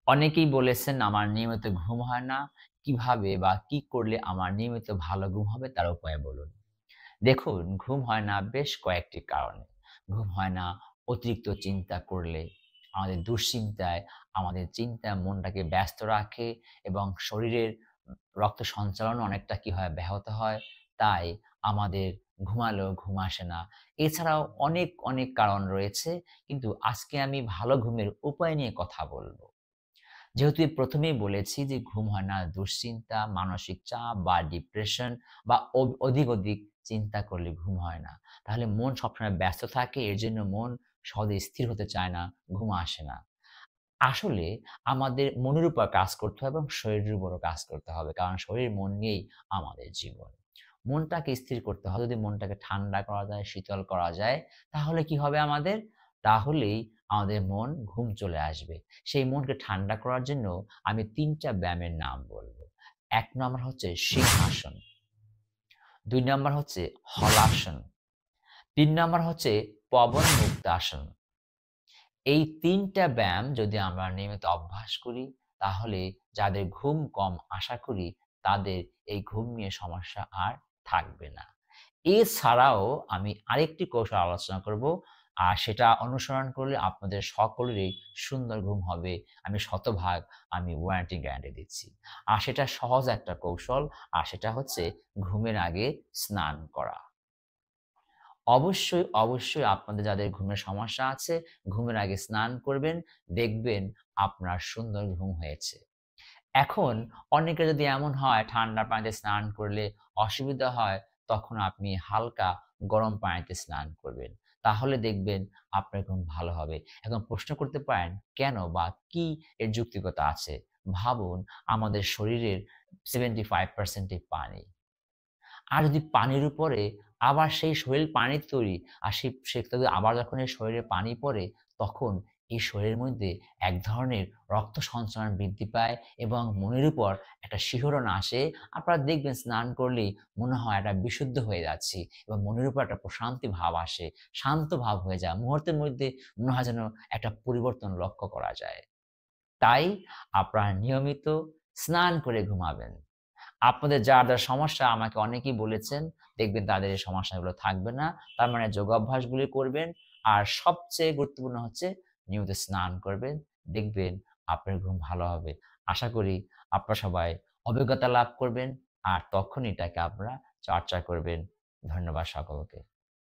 অনেকেই বলেছেন আমার নিয়মিত ঘুম হয় না। কিভাবে বা কি করলে আমার নিয়মিত ভালো ঘুম হবে তার উপায় বলুন। দেখুন, ঘুম হয় না বেশ কয়েকটি কারণে। ঘুম হয় না অতিরিক্ত চিন্তা করলে, আমাদের দুশ্চিন্তায় আমাদের চিন্তা মনটাকে ব্যস্ত রাখে এবং শরীরের রক্ত সঞ্চালনও অনেকটা কি হয় ব্যাহত হয়। তাই আমাদের ঘুমালেও ঘুম আসে না। এছাড়াও অনেক কারণ রয়েছে। কিন্তু আজকে আমি ভালো ঘুমের উপায় নিয়ে কথা বলব। যেহেতু এই ১ম এই বলেছি যে ঘুম হয় না দুশ্চিন্তা, মানসিক চাপ বা ডিপ্রেশন বা অধিক চিন্তা করলে ঘুম হয় না। তাহলে মন সবসময় ব্যস্ত থাকে। এরজন্য মন সহজে স্থির হতে চায় না, ঘুম আসে না। আসলে আমাদের মনের উপর কাজ করতে হবে এবং শরীরের উপরও কাজ করতে হবে। কারণ শরীর মন নিয়েই আমাদের জীবন। মনটাকে স্থির করতে হবে। যদি মনটাকে ঠান্ডা করা যায়, শীতল করা যায়, তাহলে কি হবে আমাদের? তাহলেই আমাদের মন ঘুম চলে আসবে। সেই মনকে ঠান্ডা করার জন্য আমি ৩ টা ব্যায়ামের নাম বলব। ১ নম্বর হচ্ছে সিংহাসন, ২ নম্বর হচ্ছে হলাসন, ৩ নম্বর হচ্ছে পবন মুক্তাসন। এই ৩ টা ব্যায়াম যদি আমরা নিয়মিত অভ্যাস করি, তাহলে যাদের ঘুম কম আশা করি তাদের এই ঘুম নিয়ে সমস্যা আর থাকবে না। এছাড়াও আমি আরেকটি কৌশল আলোচনা করব। আর সেটা অনুসরণ করলে আপনাদের সকলেরই সুন্দর ঘুম হবে। আমি শতভাগ ওয়ারেন্টি গ্যারান্টি দিচ্ছি। আর সেটা সহজ একটা কৌশল। আর সেটা হচ্ছে ঘুমের আগে স্নান করা। অবশ্যই আপনাদের যাদের ঘুমের সমস্যা আছে, ঘুমের আগে স্নান করবেন। দেখবেন আপনার সুন্দর ঘুম হয়েছে। এখন অনেকের যদি এমন হয় ঠান্ডা পানিতে স্নান করলে অসুবিধা হয়, তখন আপনি হালকা গরম পানিতে স্নান করবেন। তাহলে দেখবেন আপনার ঘুম ভালো হবে। এখন প্রশ্ন করতে পারেন, কেন বা কি এর যৌক্তিকতা আছে? ভাবুন, আমাদের শরীরের 75% ই পানি। আর যদি পানির উপরে আবার সেই শরীর পানির তৈরি। আর সেটা যদি আবার যখন এই শরীরে পানি পড়ে, তখন এই শরীরের মধ্যে এক ধরনের রক্ত সঞ্চালন বৃদ্ধি পায় এবং মনের উপর একটা শিহরণ আসে। আপনারা দেখবেন স্নান করলেই মনে হয় একটা বিশুদ্ধ হয়ে যাচ্ছি এবং মনের উপর একটা প্রশান্তি ভাব আসে, শান্ত ভাব হয়ে যায়। মুহূর্তের মধ্যে মনে হয় যেন একটা পরিবর্তন লক্ষ্য করা যায়। তাই আপনারা নিয়মিত স্নান করে ঘুমাবেন। আপনাদের যার সমস্যা আমাকে অনেকেই বলেছেন, দেখবেন তাদের এই সমস্যাগুলো থাকবে না। তার মানে যোগাভ্যাসগুলি করবেন। আর সবচেয়ে গুরুত্বপূর্ণ হচ্ছে নিয়মিত স্নান করবেন। দেখবেন আপনার ঘুম ভালো হবে। আশা করি আপনারা সবাই অভিজ্ঞতা লাভ করবেন আর তখন এটাকে আপনারা চর্চা করবেন। ধন্যবাদ সকলকে।